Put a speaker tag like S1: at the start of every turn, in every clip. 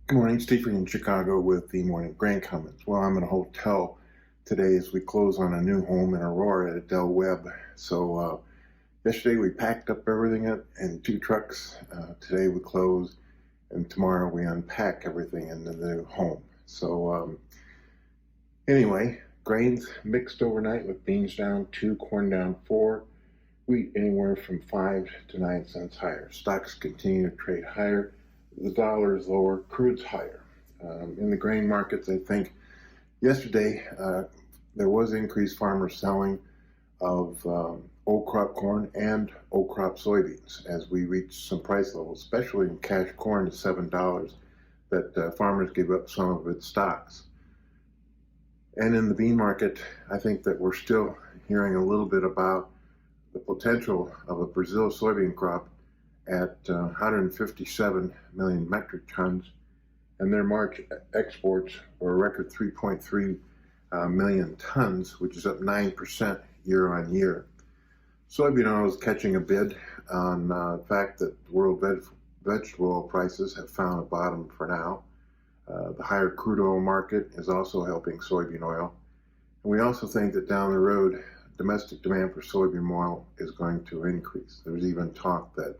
S1: Good morning, Stephen in Chicago with the morning grain comments. Well, I'm in a hotel today as we close on a new home in Aurora at Del Webb. Yesterday we packed up everything in two trucks. Today we close, and tomorrow we unpack everything in the new home. Anyway, grains mixed overnight with beans down 2, corn down 4, wheat anywhere from 5 to 9 cents higher. Stocks continue to trade higher. The dollar is lower, crude's higher. In the grain markets, I think yesterday there was increased farmer selling of old crop corn and old crop soybeans as we reached some price levels, especially in cash corn to $7, that farmers gave up some of its stocks. And in the bean market, I think that we're still hearing a little bit about the potential of a Brazil soybean crop at 157 million metric tons, and their March exports were a record 3.3 million tons, which is up 9% year on year. Soybean oil is catching a bid on the fact that world vegetable oil prices have found a bottom for now. The higher crude oil market is also helping soybean oil. And we also think that down the road, domestic demand for soybean oil is going to increase. There's even talk that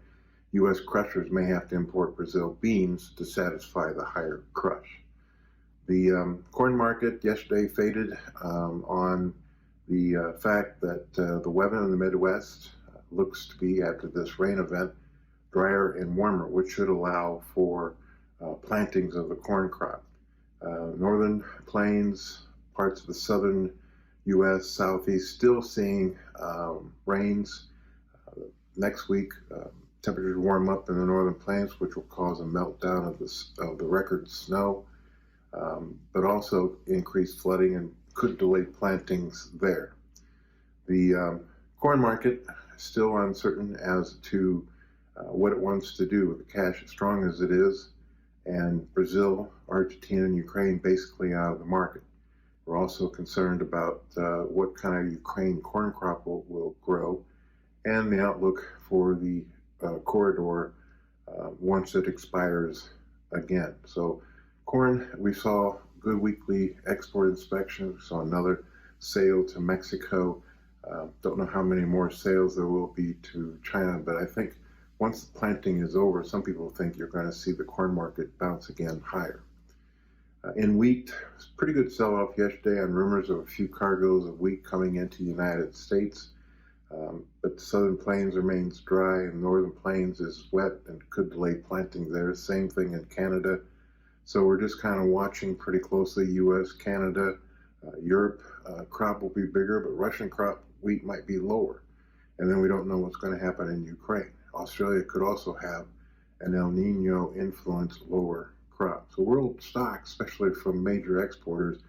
S1: U.S. crushers may have to import Brazil beans to satisfy the higher crush. The corn market yesterday faded on the fact that the weather in the Midwest looks to be, after this rain event, drier and warmer, which should allow for plantings of the corn crop. Northern plains, parts of the southern U.S., southeast, still seeing rains. Next week, temperatures warm up in the northern plains, which will cause a meltdown of the record snow, but also increased flooding and could delay plantings there. The corn market is still uncertain as to what it wants to do with the cash as strong as it is, and Brazil, Argentina, and Ukraine basically out of the market. We're also concerned about what kind of Ukraine corn crop will grow, and the outlook for the corridor once it expires again. So corn, we saw good weekly export inspection. We saw another sale to Mexico. Don't know how many more sales there will be to China, but I think once the planting is over, some people think you're going to see the corn market bounce again higher. In wheat, it's a pretty good sell-off yesterday on rumors of a few cargoes of wheat coming into the United States. But the southern plains remains dry, and northern plains is wet and could delay planting there. Same thing in Canada. So we're just kind of watching pretty closely. U.S., Canada, Europe crop will be bigger, but Russian crop wheat might be lower. And then we don't know what's going to happen in Ukraine. Australia could also have an El Nino influence lower crop. So world stocks, especially from major exporters,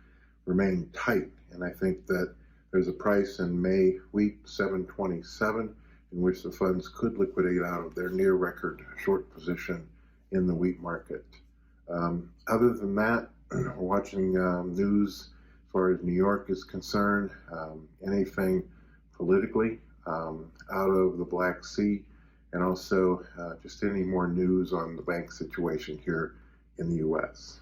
S1: remain tight. And I think that there's a price in May wheat 727 in which the funds could liquidate out of their near record short position in the wheat market. Other than that, we're watching news as far as New York is concerned, anything politically out of the Black Sea, and also just any more news on the bank situation here in the U.S.